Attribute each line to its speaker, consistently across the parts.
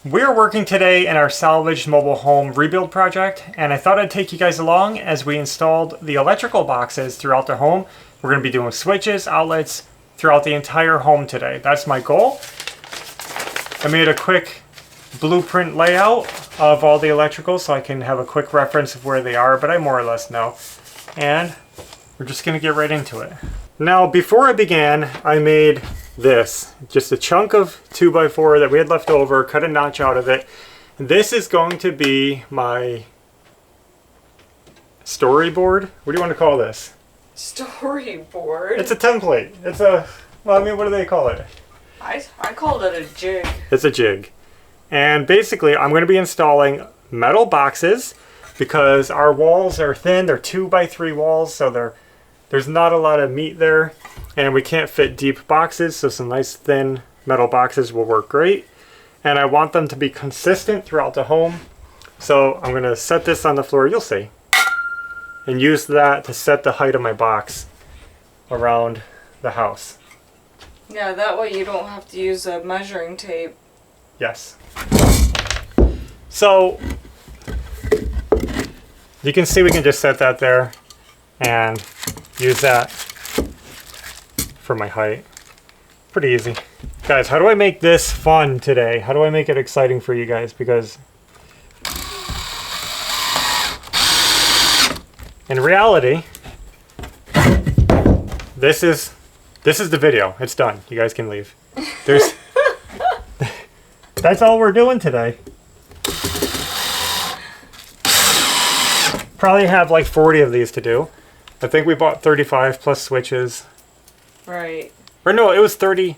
Speaker 1: We're working today in our salvaged mobile home rebuild project, and I thought I'd take you guys along as we installed the electrical boxes throughout the home. We're going to be doing switches, outlets throughout the entire home today. That's my goal. I made a quick blueprint layout of all the electricals so I can have a quick reference of where they are, but I more or less know. And we're just going to get right into it. Now, before I began, I made this, just a chunk of 2x4 that we had left over, cut a notch out of it. This is going to be my storyboard. What do you want to call this?
Speaker 2: Storyboard?
Speaker 1: It's a template. It's a, well, I mean, what do they call it?
Speaker 2: I called it a jig.
Speaker 1: It's a jig. And basically, I'm going to be installing metal boxes because our walls are thin. They're 2x3 walls, so there's not a lot of meat there. And we can't fit deep boxes, so some nice thin metal boxes will work great. And I want them to be consistent throughout the home. So I'm going to set this on the floor, you'll see. And use that to set the height of my box around the house.
Speaker 2: Yeah, that way you don't have to use a measuring tape.
Speaker 1: Yes. So you can see we can just set that there and use that for my height. Pretty easy. Guys, how do I make this fun today? How do I make it exciting for you guys? Because in reality, this is the video. It's done. You guys can leave. There's that's all we're doing today. Probably have like 40 of these to do. I think we bought 35 plus switches.
Speaker 2: Right.
Speaker 1: Or no, it was 30.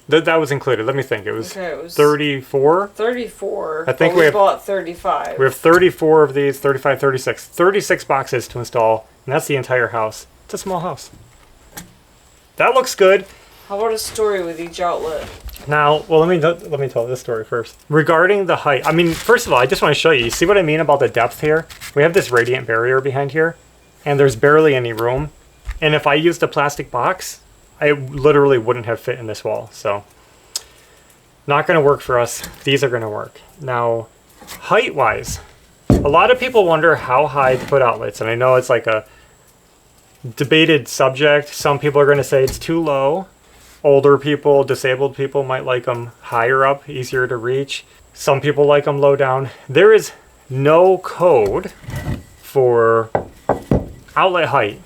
Speaker 1: That was included. Let me think. It was 34?
Speaker 2: 34.
Speaker 1: I think
Speaker 2: we bought 35.
Speaker 1: We have 34 of these, 35, 36. 36 boxes to install, and that's the entire house. It's a small house. That looks good.
Speaker 2: How about a story with each outlet?
Speaker 1: Now, well, let me tell this story first. Regarding the height, I mean, first of all, I just want to show you. You see what I mean about the depth here? We have this radiant barrier behind here, and there's barely any room. And if I used a plastic box, I literally wouldn't have fit in this wall. So, not going to work for us. These are going to work. Now, height-wise, a lot of people wonder how high to put outlets. And I know it's like a debated subject. Some people are going to say it's too low. Older people, disabled people might like them higher up, easier to reach. Some people like them low down. There is no code for outlet height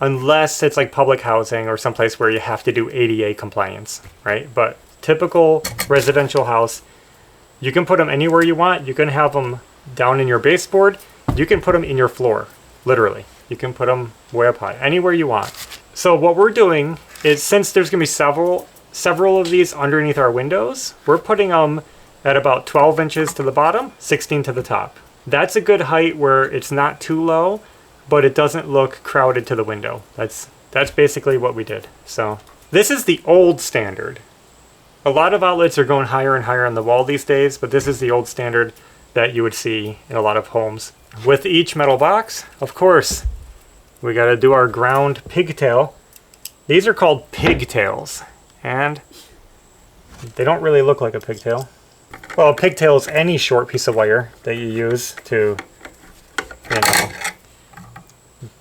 Speaker 1: unless it's like public housing or someplace where you have to do ADA compliance, right? But typical residential house, you can put them anywhere you want. You can have them down in your baseboard. You can put them in your floor, literally. You can put them way up high, anywhere you want. So what we're doing is, since there's going to be several of these underneath our windows, we're putting them at about 12 inches to the bottom, 16 to the top. That's a good height where it's not too low, but it doesn't look crowded to the window. That's basically what we did. So this is the old standard. A lot of outlets are going higher and higher on the wall these days, but this is the old standard that you would see in a lot of homes. With each metal box, of course, we got to do our ground pigtail. These are called pigtails, and they don't really look like a pigtail. Well, a pigtail is any short piece of wire that you use to, you know,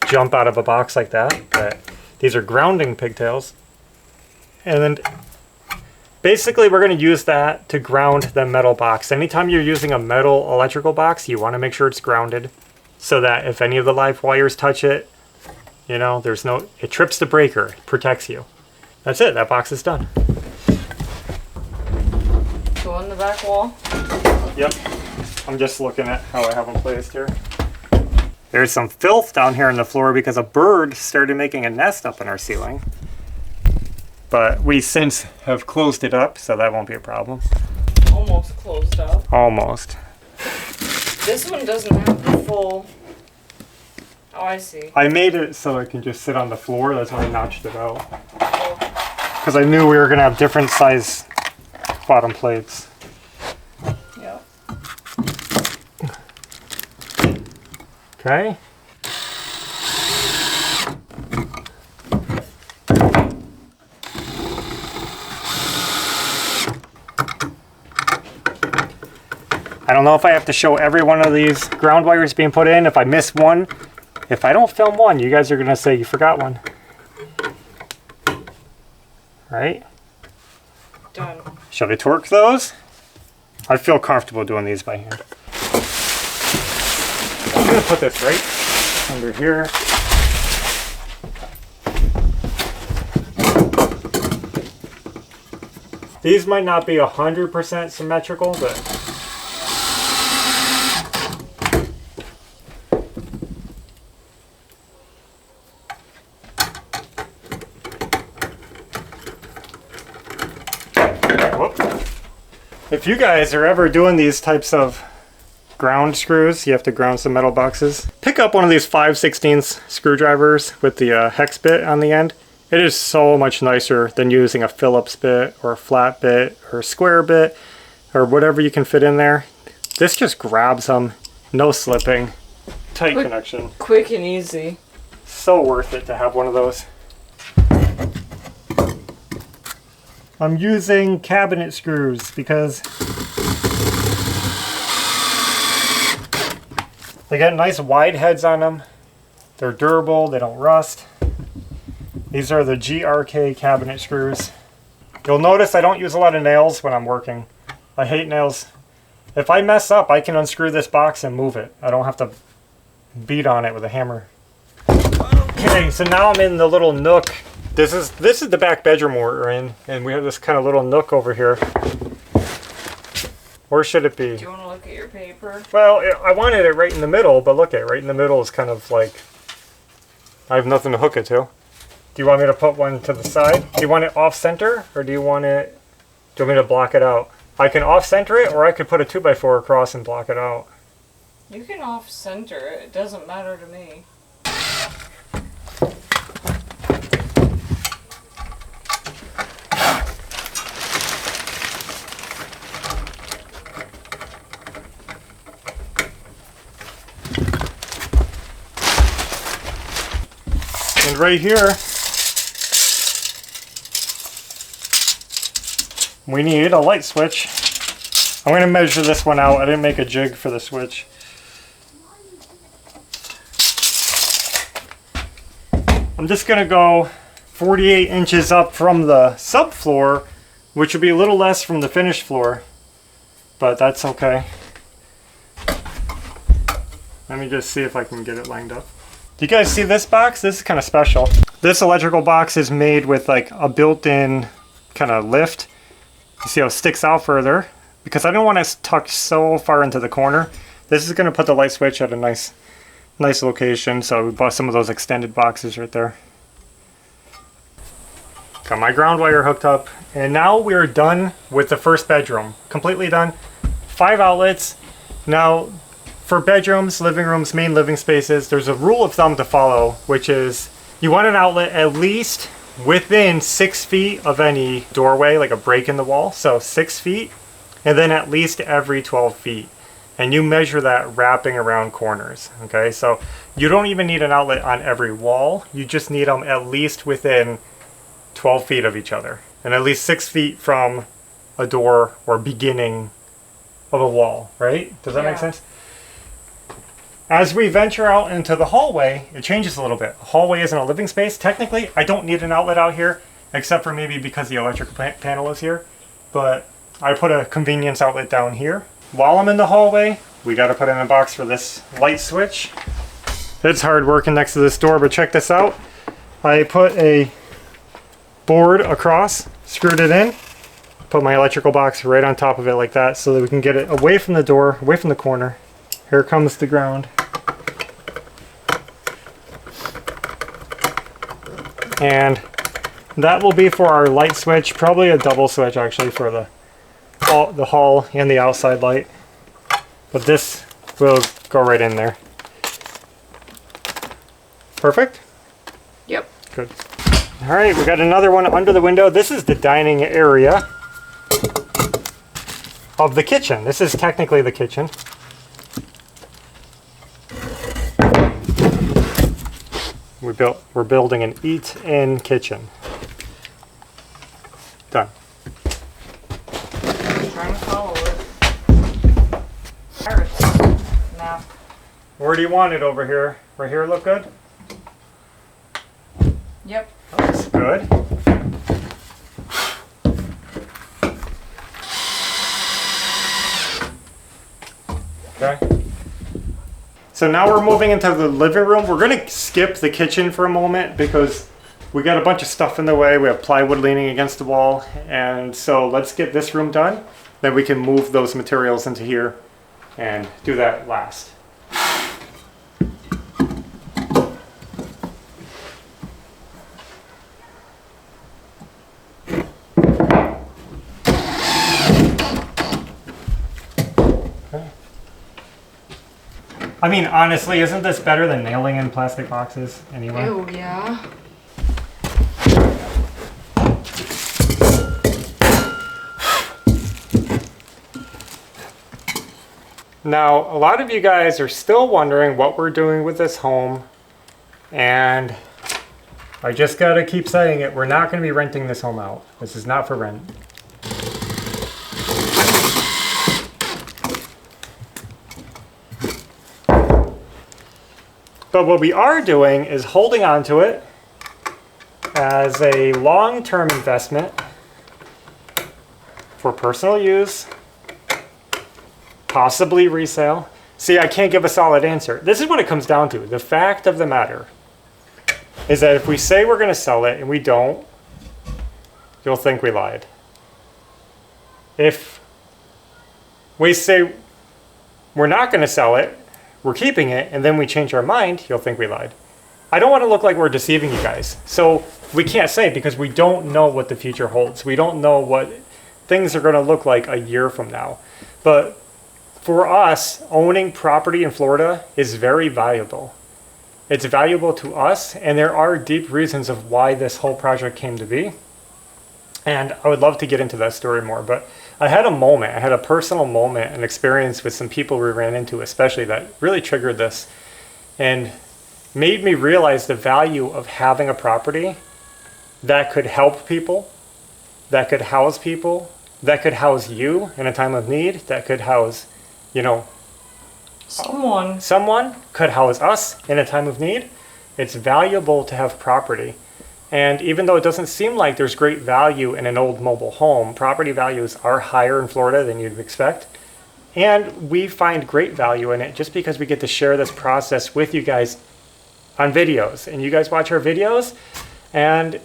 Speaker 1: jump out of a box like that. But these are grounding pigtails. And then basically we're going to use that to ground the metal box. Anytime you're using a metal electrical box, you want to make sure it's grounded so that if any of the live wires touch it, you know, it trips the breaker, it protects you. That's it, that box is done.
Speaker 2: Go on the back wall?
Speaker 1: Yep, I'm just looking at how I have them placed here. There's some filth down here on the floor because a bird started making a nest up in our ceiling. But we since have closed it up, so that won't be a problem.
Speaker 2: Almost closed up.
Speaker 1: Almost.
Speaker 2: This one doesn't have the full... Oh, I see.
Speaker 1: I made it so it can just sit on the floor. That's why I notched it out. Because I knew we were going to have different size bottom plates.
Speaker 2: Yep.
Speaker 1: Okay. I don't know if I have to show every one of these ground wires being put in. If I miss one, if I don't film one, you guys are gonna say you forgot one. Right?
Speaker 2: Done.
Speaker 1: Should I torque those? I feel comfortable doing these by hand. I'm gonna put this right under here. These might not be 100% symmetrical, but if you guys are ever doing these types of ground screws, you have to ground some metal boxes, pick up one of these 5/16 screwdrivers with the hex bit on the end. It is so much nicer than using a Phillips bit or a flat bit or a square bit or whatever you can fit in there. This just grabs them, no slipping, tight connection.
Speaker 2: Quick and easy.
Speaker 1: So worth it to have one of those. I'm using cabinet screws because they got nice wide heads on them. They're durable, they don't rust. These are the GRK cabinet screws. You'll notice I don't use a lot of nails when I'm working. I hate nails. If I mess up, I can unscrew this box and move it. I don't have to beat on it with a hammer. Okay, so now I'm in the little nook. This is the back bedroom we're in, and we have this kind of little nook over here. Where should it be?
Speaker 2: Do you want to look at your paper?
Speaker 1: Well, I wanted it right in the middle, but look at it, right in the middle is kind of like, I have nothing to hook it to. Do you want me to put one to the side? Do you want it off center, or do you want me to block it out? I can off center it, or I could put a 2x4 across and block it out.
Speaker 2: You can off center it. It doesn't matter to me.
Speaker 1: And right here, we need a light switch. I'm going to measure this one out. I didn't make a jig for the switch. I'm just going to go 48 inches up from the subfloor, which would be a little less from the finished floor, but that's okay. Let me just see if I can get it lined up. Do you guys see this box? This is kind of special. This electrical box is made with like a built-in kind of lift. You see how it sticks out further? Because I don't want to tuck so far into the corner. This is going to put the light switch at a nice location. So we bought some of those extended boxes right there. Got my ground wire hooked up. And now we're done with the first bedroom. Completely done. 5 outlets. Now, for bedrooms, living rooms, main living spaces, there's a rule of thumb to follow, which is you want an outlet at least within 6 feet of any doorway, like a break in the wall. So 6 feet, and then at least every 12 feet. And you measure that wrapping around corners, okay? So you don't even need an outlet on every wall. You just need them at least within 12 feet of each other, and at least 6 feet from a door or beginning of a wall, right? Does that make sense? As we venture out into the hallway, it changes a little bit. The hallway isn't a living space. Technically, I don't need an outlet out here, except for maybe because the electrical panel is here. But I put a convenience outlet down here. While I'm in the hallway, we got to put in a box for this light switch. It's hard working next to this door, but check this out. I put a board across, screwed it in, put my electrical box right on top of it like that so that we can get it away from the door, away from the corner. Here comes the ground. And that will be for our light switch, probably a double switch actually for the hall and the outside light. But this will go right in there. Perfect?
Speaker 2: Yep.
Speaker 1: Good. All right, we got another one under the window. This is the dining area of the kitchen. This is technically the kitchen. We're building an eat-in kitchen. Done.
Speaker 2: I'm trying to follow it.
Speaker 1: Where do you want it over here? Right here look good?
Speaker 2: Yep.
Speaker 1: Looks good. Okay. So now we're moving into the living room. We're gonna skip the kitchen for a moment because we got a bunch of stuff in the way. We have plywood leaning against the wall. And so let's get this room done. Then we can move those materials into here and do that last. I mean, honestly, isn't this better than nailing in plastic boxes anyway?
Speaker 2: Ew, yeah.
Speaker 1: Now, a lot of you guys are still wondering what we're doing with this home, and I just gotta keep saying it, we're not gonna be renting this home out. This is not for rent. But what we are doing is holding on to it as a long-term investment for personal use, possibly resale. See, I can't give a solid answer. This is what it comes down to. The fact of the matter is that if we say we're going to sell it and we don't, you'll think we lied. If we say we're not going to sell it, we're keeping it, and then we change our mind, you'll think we lied. I don't want to look like we're deceiving you guys. So we can't say because we don't know what the future holds. We don't know what things are going to look like a year from now. But for us, owning property in Florida is very valuable. It's valuable to us, and there are deep reasons of why this whole project came to be. And I would love to get into that story more, but I had a personal moment, an experience with some people we ran into, especially that really triggered this and made me realize the value of having a property that could help people, that could house people, that could house you in a time of need, that could house, someone could house us in a time of need. It's valuable to have property. And even though it doesn't seem like there's great value in an old mobile home, property values are higher in Florida than you'd expect. And we find great value in it just because we get to share this process with you guys on videos. And you guys watch our videos, and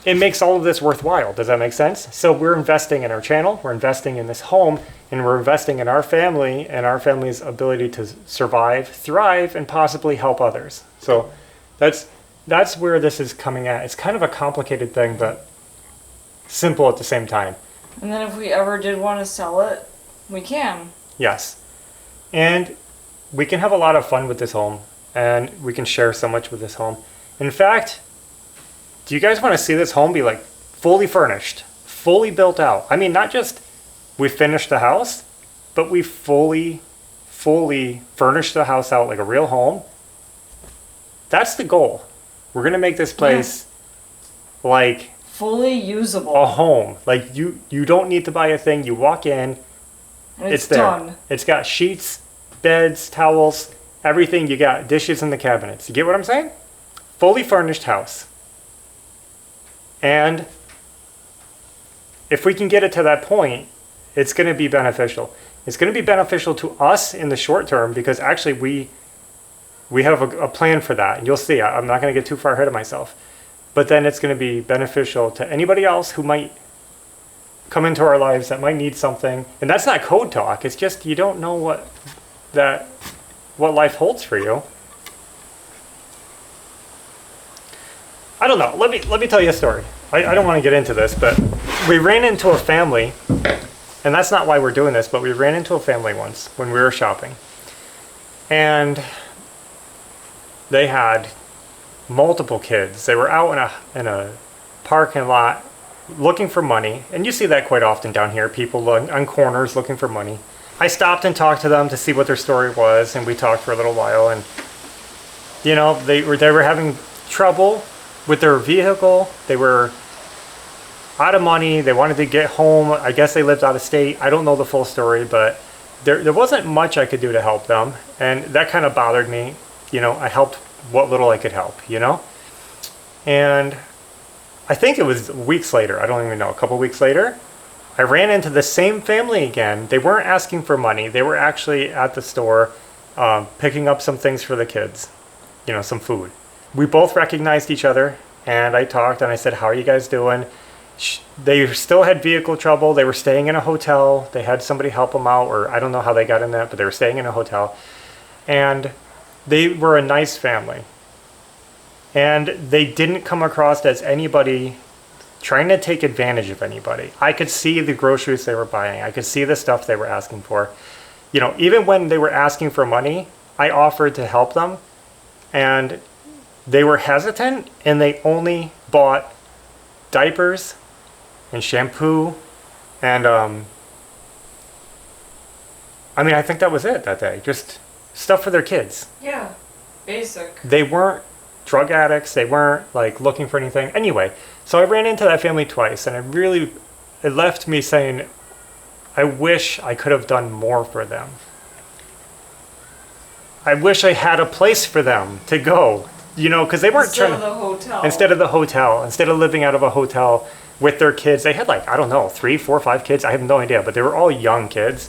Speaker 1: it makes all of this worthwhile. Does that make sense? So we're investing in our channel, we're investing in this home, and we're investing in our family and our family's ability to survive, thrive, and possibly help others. So that's where this is coming at. It's kind of a complicated thing, but simple at the same time.
Speaker 2: And then if we ever did want to sell it, we can.
Speaker 1: Yes. And we can have a lot of fun with this home, and we can share so much with this home. In fact, do you guys want to see this home be like fully furnished, fully built out? I mean, not just we finished the house, but we fully furnished the house out like a real home. That's the goal. We're going to make this place like
Speaker 2: fully usable.
Speaker 1: A home. Like you don't need to buy a thing. You walk in,
Speaker 2: and
Speaker 1: it's there.
Speaker 2: Done.
Speaker 1: It's got sheets, beds, towels, everything. You got dishes in the cabinets. You get what I'm saying? Fully furnished house. And if we can get it to that point, it's going to be beneficial. It's going to be beneficial to us in the short term because actually we have a plan for that. And you'll see, I'm not going to get too far ahead of myself. But then it's going to be beneficial to anybody else who might come into our lives that might need something. And that's not code talk. It's just you don't know what life holds for you. I don't know. Let me tell you a story. I don't want to get into this, but we ran into a family, and that's not why we're doing this, but we ran into a family once when we were shopping. And they had multiple kids. They were out in a parking lot looking for money, and you see that quite often down here. People on corners looking for money. I stopped and talked to them to see what their story was, and we talked for a little while. And they were having trouble with their vehicle. They were out of money. They wanted to get home. I guess they lived out of state. I don't know the full story, but there wasn't much I could do to help them, and that kind of bothered me. I helped what little I could help, And I think it was weeks later, I don't even know, a couple weeks later, I ran into the same family again. They weren't asking for money. They were actually at the store picking up some things for the kids, some food. We both recognized each other, and I talked, and I said, how are you guys doing? They still had vehicle trouble. They were staying in a hotel. They had somebody help them out, or I don't know how they got in that, but they were staying in a hotel. And they were a nice family. And they didn't come across as anybody trying to take advantage of anybody. I could see the groceries they were buying. I could see the stuff they were asking for. Even when they were asking for money, I offered to help them. And they were hesitant, and they only bought diapers and shampoo and I think that was it that day. Just stuff for their kids.
Speaker 2: Yeah, basic.
Speaker 1: They weren't drug addicts. They weren't like looking for anything. Anyway, so I ran into that family twice, and it left me saying, I wish I could have done more for them. I wish I had a place for them to go, because they weren't
Speaker 2: Instead of the hotel.
Speaker 1: Instead of living out of a hotel with their kids. They had 3, 4, 5 kids. I have no idea, but they were all young kids.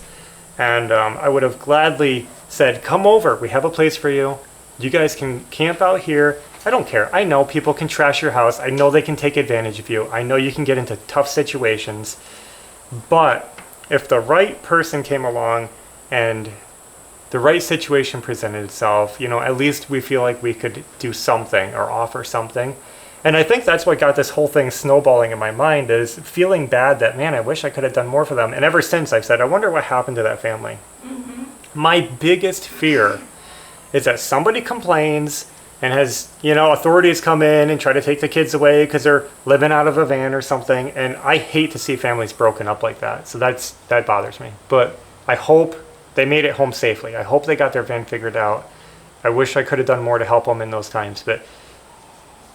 Speaker 1: And I would have gladly said, come over. We have a place for you. You guys can camp out here. I don't care. I know people can trash your house. I know they can take advantage of you. I know you can get into tough situations. But if the right person came along and the right situation presented itself, at least we feel like we could do something or offer something. And I think that's what got this whole thing snowballing in my mind, is feeling bad that, man, I wish I could have done more for them. And ever since, I've said, I wonder what happened to that family. Mm-hmm. My biggest fear is that somebody complains and has, authorities come in and try to take the kids away because they're living out of a van or something. And I hate to see families broken up like that. So that bothers me. But I hope they made it home safely. I hope they got their van figured out. I wish I could have done more to help them in those times. But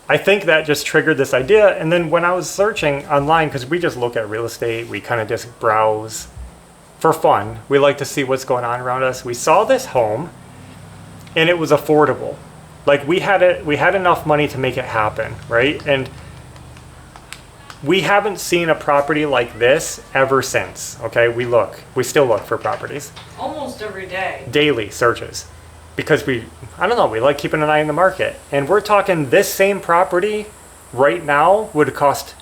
Speaker 1: I think that just triggered this idea. And then when I was searching online, because we just look at real estate, we kind of just browse for fun. We like to see what's going on around us. We saw this home, and it was affordable. Like we had enough money to make it happen, right? And we haven't seen a property like this ever since. Okay, we still look for properties.
Speaker 2: Almost every day.
Speaker 1: Daily searches. Because we like keeping an eye on the market. And we're talking this same property right now would cost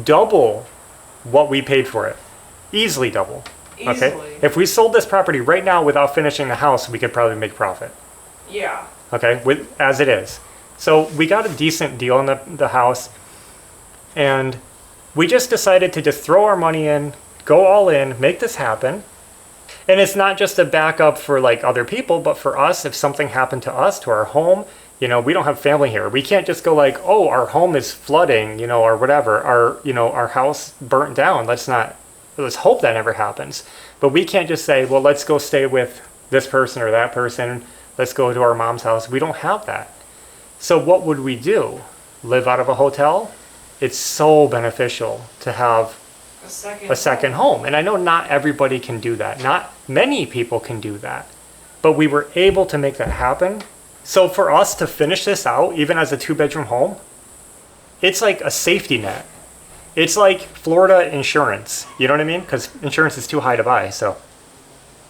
Speaker 1: double what we paid for it. Easily double.
Speaker 2: Easily.
Speaker 1: Okay? If we sold this property right now without finishing the house, we could probably make profit.
Speaker 2: Yeah.
Speaker 1: Okay, as it is. So we got a decent deal on the house. And we just decided to just throw our money in, go all in, make this happen. And it's not just a backup for other people, but for us, if something happened to us, to our home, we don't have family here. We can't just go our home is flooding, or whatever. Our house burnt down. Let's hope that never happens. But we can't just say, well, let's go stay with this person or that person. Let's go to our mom's house. We don't have that. So what would we do? Live out of a hotel? It's so beneficial to have a second home. And I know not everybody can do that. Not many people can do that. But we were able to make that happen. So for us to finish this out, even as a 2-bedroom home, it's like a safety net. It's like Florida insurance. You know what I mean? Because insurance is too high to buy. So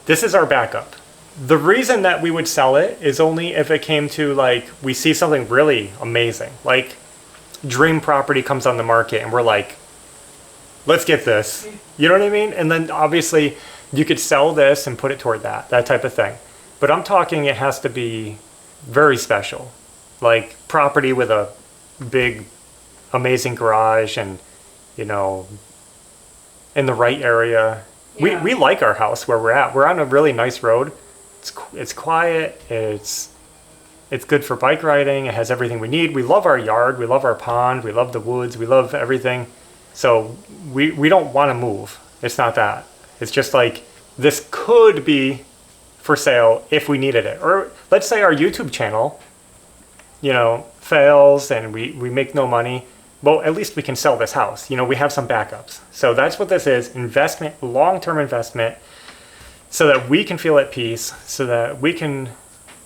Speaker 1: this is our backup. The reason that we would sell it is only if it came to we see something really amazing. Like dream property comes on the market and we're like, let's get this. You know what I mean? And then obviously you could sell this and put it toward that type of thing. But I'm talking it has to be very special. Like property with a big, amazing garage and, in the right area. Yeah. We like our house where we're at. We're on a really nice road. It's quiet. It's good for bike riding. It has everything we need. We love our yard. We love our pond. We love the woods. We love everything. So we don't want to move. It's not that. It's just this could be for sale if we needed it. Or let's say our YouTube channel, fails and we make no money. Well, at least we can sell this house. We have some backups. So that's what this is. Investment, long-term investment. so that we can feel at peace, so that we can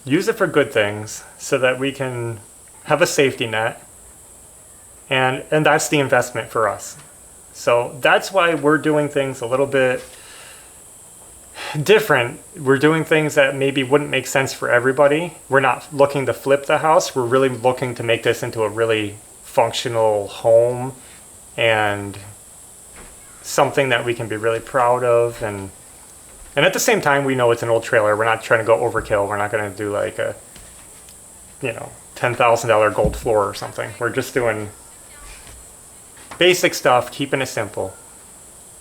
Speaker 1: use it for good things, so that we can have a safety net. And that's the investment for us. So that's why we're doing things a little bit different. We're doing things that maybe wouldn't make sense for everybody. We're not looking to flip the house. We're really looking to make this into a really functional home and something that we can be really proud of. And at the same time, we know it's an old trailer. We're not trying to go overkill. We're not going to do like a, $10,000 gold floor or something. We're just doing basic stuff, keeping it simple.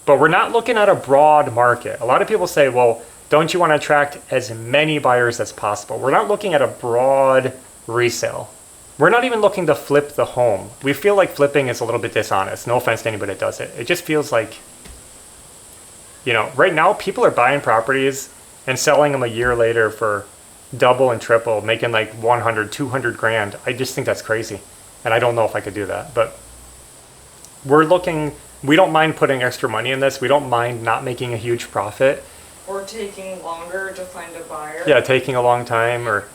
Speaker 1: But we're not looking at a broad market. A lot of people say, well, don't you want to attract as many buyers as possible? We're not looking at a broad resale. We're not even looking to flip the home. We feel like flipping is a little bit dishonest. No offense to anybody that does it. It just feels like, right now people are buying properties and selling them a year later for double and triple, making like 100, 200 grand. I just think that's crazy. And I don't know if I could do that, but we don't mind putting extra money in this. We don't mind not making a huge profit.
Speaker 2: Or taking longer to find a buyer.
Speaker 1: Yeah, taking a long time, or,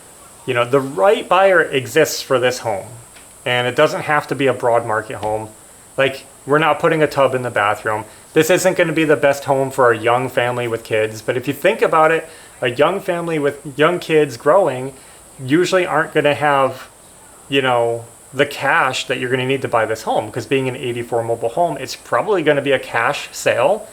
Speaker 1: the right buyer exists for this home. And it doesn't have to be a broad market home. Like, we're not putting a tub in the bathroom. This isn't going to be the best home for a young family with kids. But if you think about it, a young family with young kids growing usually aren't going to have, the cash that you're going to need to buy this home, because being an 84 mobile home, it's probably going to be a cash sale.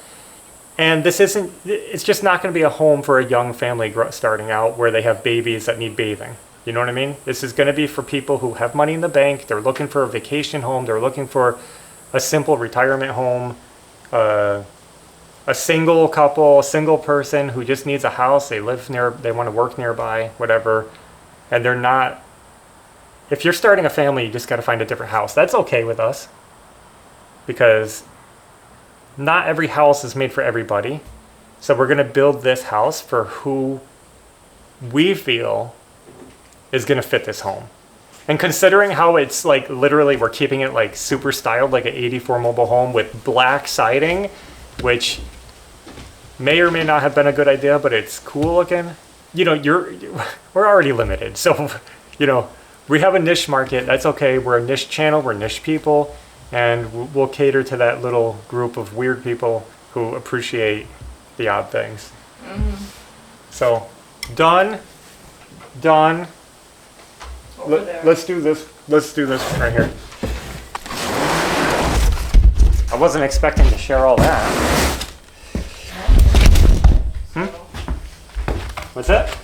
Speaker 1: And it's just not going to be a home for a young family starting out where they have babies that need bathing. You know what I mean? This is going to be for people who have money in the bank. They're looking for a vacation home. They're looking for a simple retirement home, a single couple, a single person who just needs a house. They live they want to work nearby, whatever. And they're not, if you're starting a family, you just got to find a different house. That's okay with us, because not every house is made for everybody. So we're going to build this house for who we feel is going to fit this home. And considering how it's like literally we're keeping it like super styled, like an 84 mobile home with black siding, which may or may not have been a good idea, but it's cool looking. We're already limited. So, we have a niche market. That's okay. We're a niche channel. We're niche people. And we'll cater to that little group of weird people who appreciate the odd things. Mm-hmm. So, done. Let's do this. Let's do this right here. I wasn't expecting to share all that. What's that?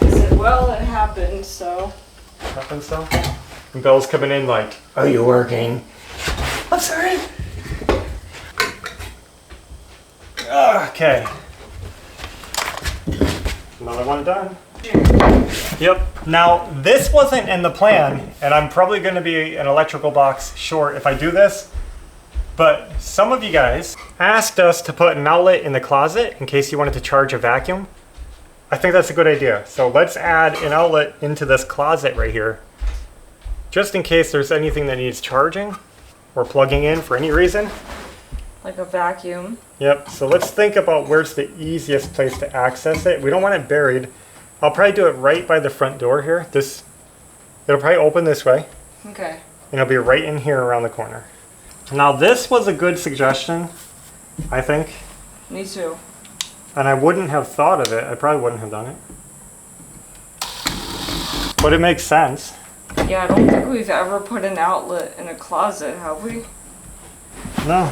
Speaker 2: I said, well, it happened, so.
Speaker 1: Happened so? And Belle's coming in like, are you working? I'm sorry. Okay. Another one done. Yep. Now, this wasn't in the plan, and I'm probably going to be an electrical box short if I do this, but some of you guys asked us to put an outlet in the closet in case you wanted to charge a vacuum. I think that's a good idea. So let's add an outlet into this closet right here, just in case there's anything that needs charging or plugging in for any reason.
Speaker 2: Like a vacuum.
Speaker 1: Yep. So let's think about where's the easiest place to access it. We don't want it buried. I'll probably do it right by the front door here. It'll probably open this way.
Speaker 2: Okay.
Speaker 1: And it'll be right in here around the corner. Now this was a good suggestion, I think.
Speaker 2: Me too.
Speaker 1: And I wouldn't have thought of it. I probably wouldn't have done it. But it makes sense.
Speaker 2: Yeah, I don't think we've ever put an outlet in a closet, have we?
Speaker 1: No.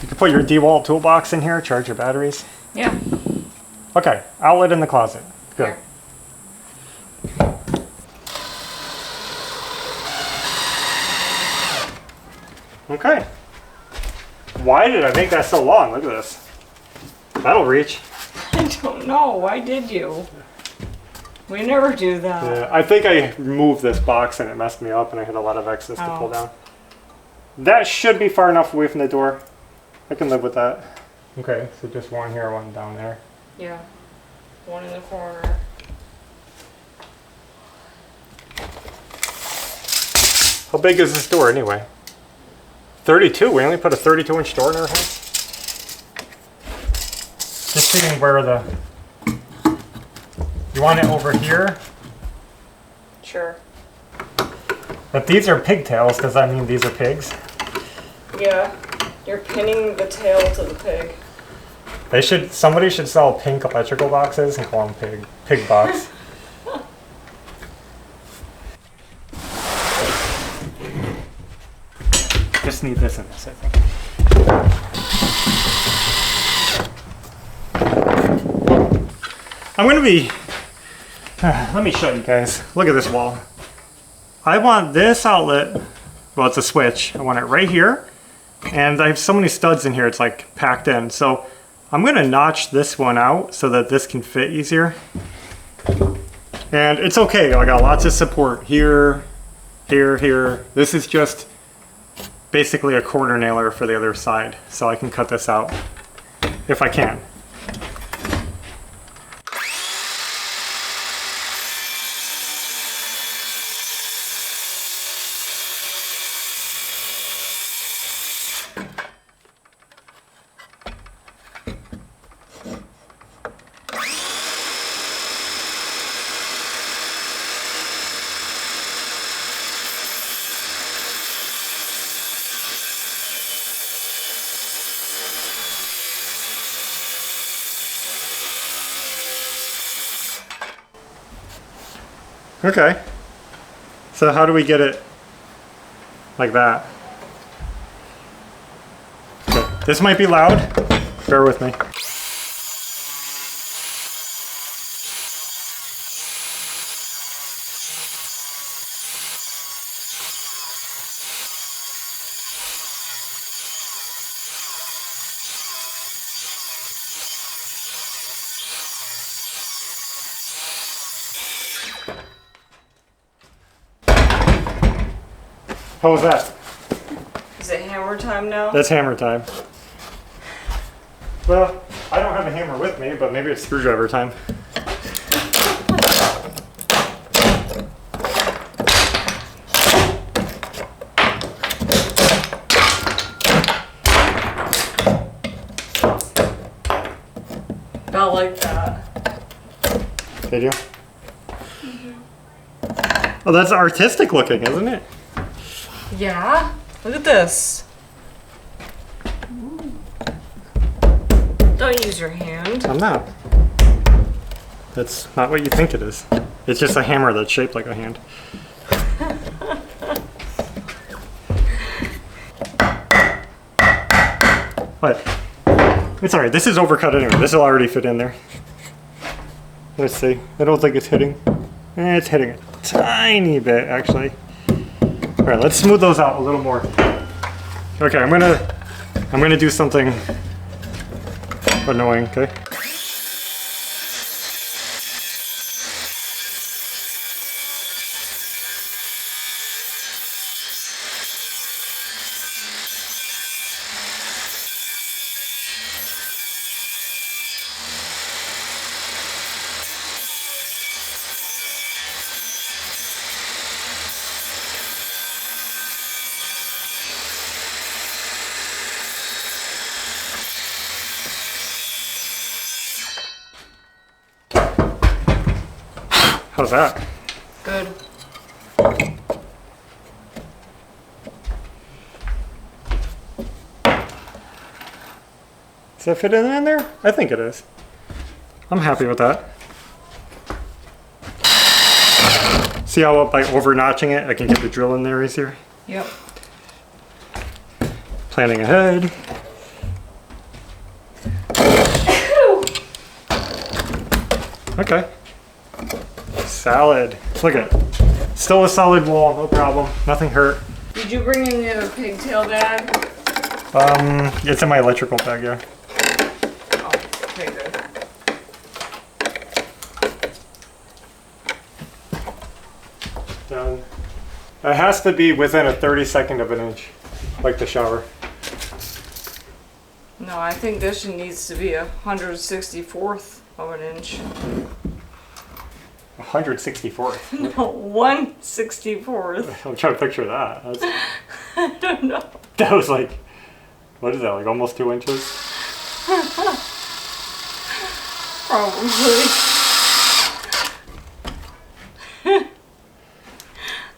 Speaker 1: You could put your DeWalt toolbox in here, charge your batteries.
Speaker 2: Yeah.
Speaker 1: Okay, outlet in the closet. Good.
Speaker 2: Here.
Speaker 1: Okay. Why did I make that so long? Look at this. That'll reach.
Speaker 2: I don't know. Why did you? We never do that.
Speaker 1: Yeah, I think I moved this box and it messed me up and I had a lot of excess to pull down. That should be far enough away from the door. I can live with that. Okay, so just one here, one down there.
Speaker 2: Yeah. One in the corner.
Speaker 1: How big is this door anyway? 32? We only put a 32-inch door in our house? just seeing where the... You want it over here?
Speaker 2: Sure.
Speaker 1: But these are pigtails, does that mean these are pigs?
Speaker 2: Yeah. You're pinning the tail to the pig.
Speaker 1: Somebody should sell pink electrical boxes and call them pig box. Just need this in this, I think. I'm gonna be, let me show you guys. Look at this wall. I want this outlet, well, it's a switch. I want it right here. And I have so many studs in here, it's like packed in. So I'm gonna notch this one out so that this can fit easier. And it's okay, I got lots of support here, here, here. This is just basically a quarter nailer for the other side. So I can cut this out if I can. Okay, so how do we get it like that? Okay. This might be loud, bear with me. How was that?
Speaker 2: Is it hammer time now?
Speaker 1: That's hammer time. Well, I don't have a hammer with me, but maybe it's screwdriver time.
Speaker 2: About like that.
Speaker 1: Did you? Oh, that's artistic looking, isn't it?
Speaker 2: Yeah. Look at this. Don't use your hand.
Speaker 1: I'm not. That's not what you think it is. It's just a hammer that's shaped like a hand. What? It's alright, this is overcut anyway. This will already fit in there. Let's see. I don't think it's hitting. It's hitting a tiny bit, actually. Alright, let's smooth those out a little more. Okay, I'm gonna do something annoying, okay? How's that?
Speaker 2: Good.
Speaker 1: Does that fit in there? I think it is. I'm happy with that. See how by over notching it, I can get the drill in there easier?
Speaker 2: Yep.
Speaker 1: Planning ahead. Okay. Solid. Look at it. Still a solid wall, no problem. Nothing hurt.
Speaker 2: Did you bring in the pigtail bag?
Speaker 1: It's in my electrical bag, yeah.
Speaker 2: Oh, okay, good.
Speaker 1: Done. It has to be within a 32nd of an inch, like the shower.
Speaker 2: No, I think this one needs to be 1/64th of an inch.
Speaker 1: 164th.
Speaker 2: No, 1/64th.
Speaker 1: I'm trying to picture that. That's,
Speaker 2: I don't know.
Speaker 1: that was like, what is that, like almost 2 inches?
Speaker 2: Probably.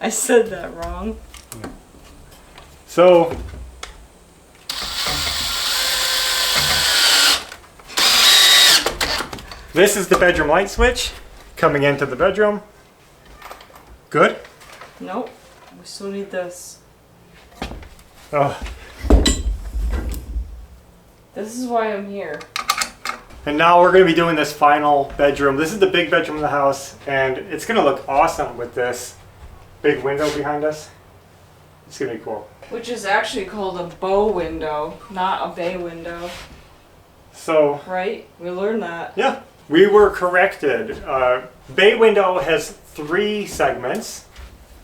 Speaker 2: I said that wrong.
Speaker 1: So this is the bedroom light switch coming into the bedroom. Good?
Speaker 2: Nope. We still need this.
Speaker 1: Oh.
Speaker 2: This is why I'm here.
Speaker 1: And now we're going to be doing this final bedroom. This is the big bedroom of the house, and it's going to look awesome with this big window behind us. It's going to be cool.
Speaker 2: Which is actually called a bow window, not a bay window.
Speaker 1: So,
Speaker 2: right? We learned that.
Speaker 1: Yeah, we were corrected. Bay window has 3 segments.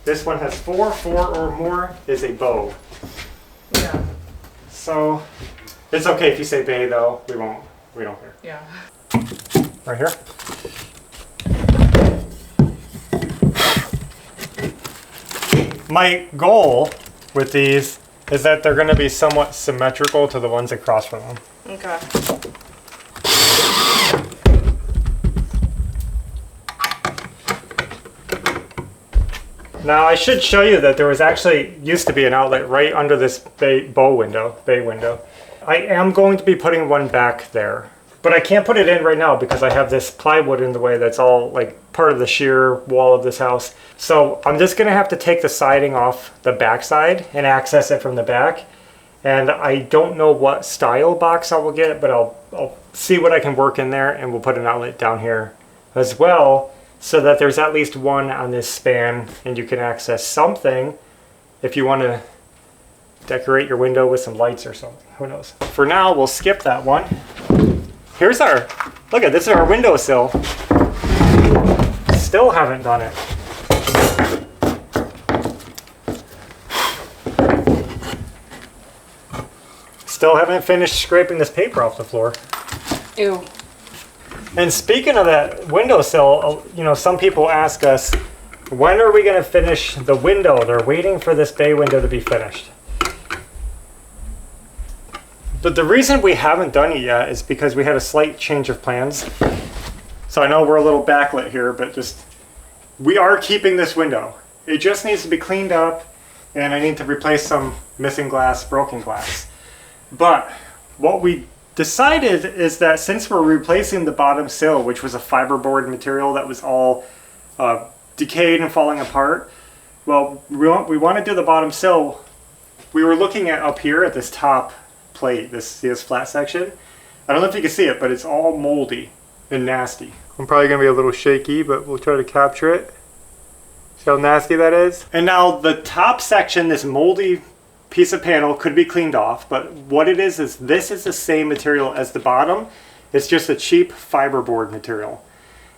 Speaker 1: This one has 4. 4 or more is a bow.
Speaker 2: Yeah.
Speaker 1: So, it's okay if you say bay though. We don't care.
Speaker 2: Yeah.
Speaker 1: Right here. My goal with these is that they're going to be somewhat symmetrical to the ones across from them.
Speaker 2: Okay.
Speaker 1: Now I should show you that there was actually used to be an outlet right under this bay window. I am going to be putting one back there, but I can't put it in right now because I have this plywood in the way that's all like part of the sheer wall of this house. So I'm just going to have to take the siding off the back side and access it from the back. And I don't know what style box I will get, but I'll see what I can work in there, and we'll put an outlet down here as well, so that there's at least one on this span and you can access something if you want to decorate your window with some lights or something. Who knows? For now, we'll skip that one. Here's our, look at this is our windowsill. Still haven't done it. Still haven't finished scraping this paper off the floor.
Speaker 2: Ew.
Speaker 1: And speaking of that windowsill, you know, some people ask us, when are we going to finish the window? They're waiting for this bay window to be finished. But the reason we haven't done it yet is because we had a slight change of plans. So I know we're a little backlit here, but we are keeping this window. It just needs to be cleaned up, and I need to replace some missing glass, broken glass. But what we decided is that since we're replacing the bottom sill, which was a fiberboard material that was all decayed and falling apart, well, we want to do the bottom sill. We were looking at up here at this top plate, this flat section. I don't know if you can see it, but it's all moldy and nasty. I'm probably going to be a little shaky, but we'll try to capture it. See how nasty that is? And now the top section, this moldy piece of panel, could be cleaned off, but what it is this is the same material as the bottom. It's just a cheap fiberboard material.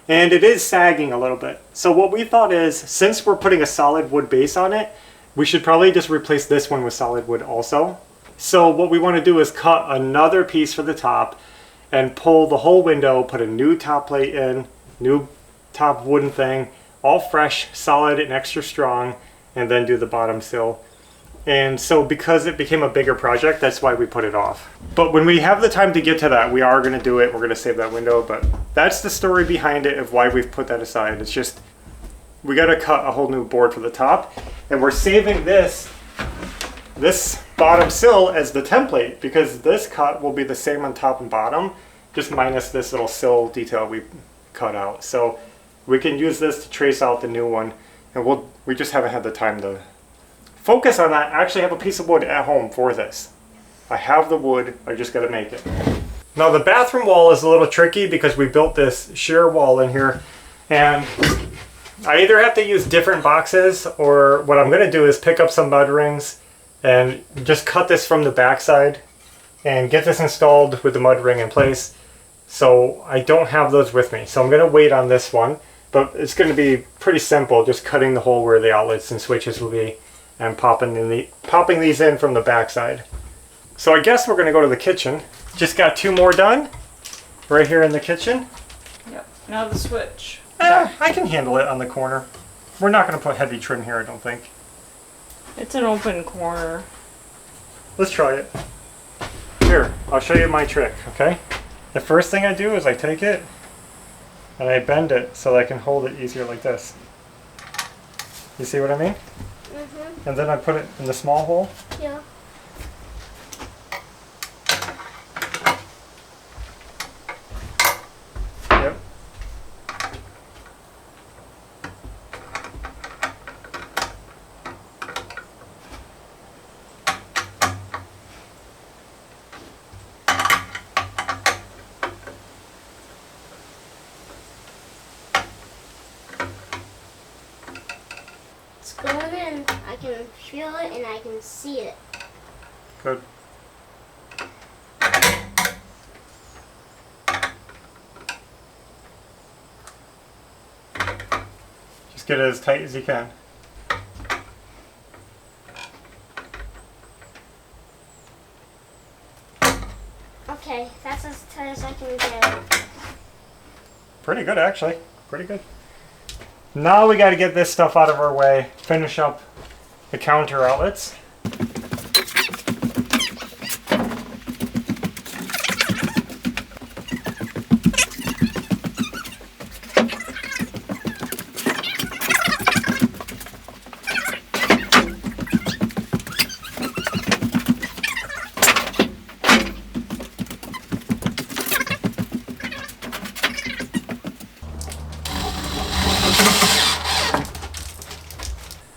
Speaker 1: And it is sagging a little bit. So what we thought is, since we're putting a solid wood base on it, we should probably just replace this one with solid wood also. So what we want to do is cut another piece for the top and pull the whole window, put a new top plate in, new top wooden thing, all fresh, solid, and extra strong, and then do the bottom sill. And so because it became a bigger project, that's why we put it off. But when we have the time to get to that, we are going to do it. We're going to save that window, but that's the story behind it of why we've put that aside. It's just, we got to cut a whole new board for the top, and we're saving this bottom sill as the template, because this cut will be the same on top and bottom, just minus this little sill detail we cut out. So we can use this to trace out the new one, and we just haven't had the time to focus on that. I actually have a piece of wood at home for this. I have the wood, I just got to make it. Now the bathroom wall is a little tricky because we built this sheer wall in here, and I either have to use different boxes, or what I'm going to do is pick up some mud rings and just cut this from the backside and get this installed with the mud ring in place. So I don't have those with me, so I'm going to wait on this one, but it's going to be pretty simple, just cutting the hole where the outlets and switches will be and popping these in from the backside. So I guess we're going to go to the kitchen. Just got 2 more done right here in the kitchen.
Speaker 2: Yep. Now the switch.
Speaker 1: I can handle it on the corner. We're not going to put heavy trim here, I don't think.
Speaker 2: It's an open corner.
Speaker 1: Let's try it. Here, I'll show you my trick, okay? The first thing I do is I take it and I bend it so that I can hold it easier like this. You see what I mean?
Speaker 3: Mm-hmm.
Speaker 1: And then I put it in the small hole.
Speaker 3: Yeah.
Speaker 1: Yep.
Speaker 3: It's going in. I can feel it and I can see it.
Speaker 1: Good. Just get it as tight as you can.
Speaker 3: Okay, that's as tight as I can get.
Speaker 1: Pretty good, actually. Pretty good. Now we got to get this stuff out of our way, finish up the counter outlets.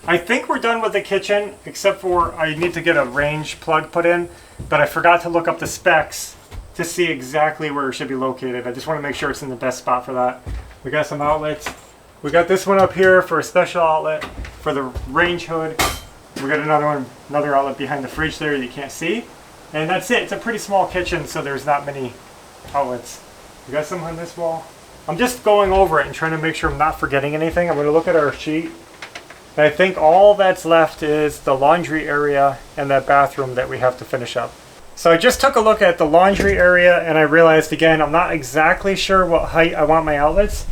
Speaker 1: I think we're done with the kitchen, except for I need to get a range plug put in, but I forgot to look up the specs to see exactly where it should be located. I just want to make sure it's in the best spot for that. We got some outlets. We got this one up here for a special outlet for the range hood. We got another outlet behind the fridge there that you can't see. And that's it. It's a pretty small kitchen, so there's not many outlets. We got some on this wall. I'm just going over it and trying to make sure I'm not forgetting anything. I'm going to look at our sheet. And I think all that's left is the laundry area and that bathroom that we have to finish up. So I just took a look at the laundry area and I realized again, I'm not exactly sure what height I want my outlets.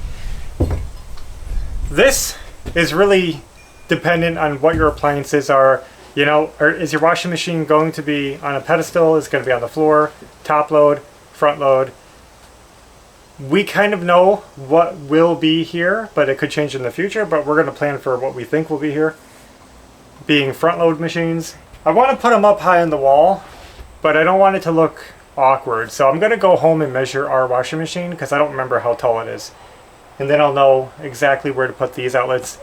Speaker 1: This is really dependent on what your appliances are. You know, is your washing machine going to be on a pedestal? Is it going to be on the floor? Top load, front load? We kind of know what will be here, but it could change in the future, but we're going to plan for what we think will be here. Being front load machines. I want to put them up high on the wall, but I don't want it to look awkward. So I'm going to go home and measure our washing machine because I don't remember how tall it is. And then I'll know exactly where to put these outlets.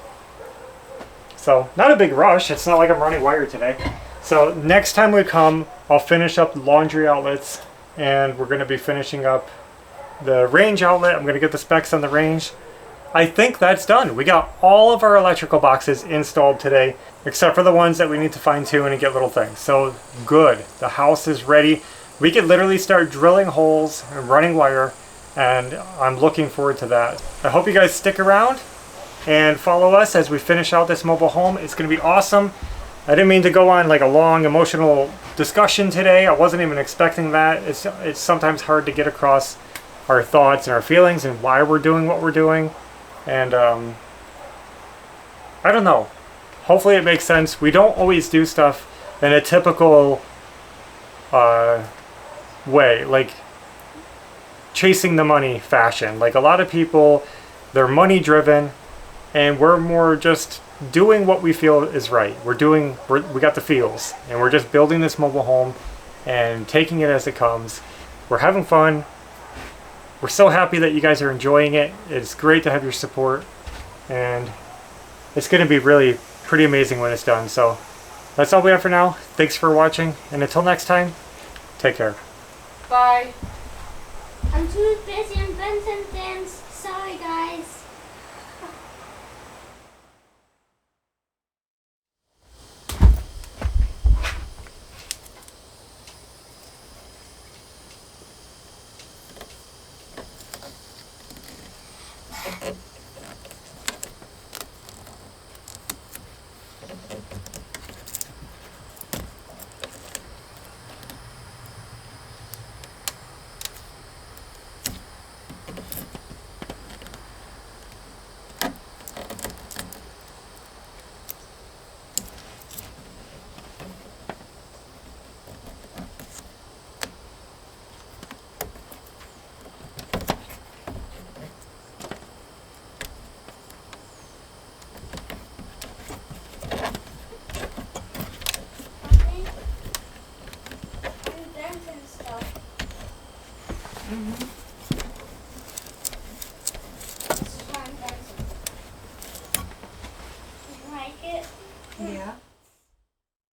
Speaker 1: So not a big rush. It's not like I'm running wire today. So next time we come, I'll finish up the laundry outlets and we're going to be finishing up the range outlet. I'm going to get the specs on the range. I think that's done. We got all of our electrical boxes installed today, except for the ones that we need to fine tune and get little things. So good. The house is ready. We could literally start drilling holes and running wire, and I'm looking forward to that. I hope you guys stick around and follow us as we finish out this mobile home. It's going to be awesome. I didn't mean to go on like a long emotional discussion today. I wasn't even expecting that. It's sometimes hard to get across our thoughts and our feelings and why we're doing what we're doing. And I don't know. Hopefully it makes sense. We don't always do stuff in a typical way, like chasing the money fashion. Like a lot of people, they're money driven, and we're more just doing what we feel is right. We got the feels, and we're just building this mobile home and taking it as it comes. We're having fun. We're so happy that you guys are enjoying it. It's great to have your support, and it's going to be really pretty amazing when it's done. So that's all we have for now. Thanks for watching, and until next time, take care.
Speaker 2: Bye.
Speaker 3: I'm too busy inventing things. Sorry, guys.
Speaker 2: Mm-hmm.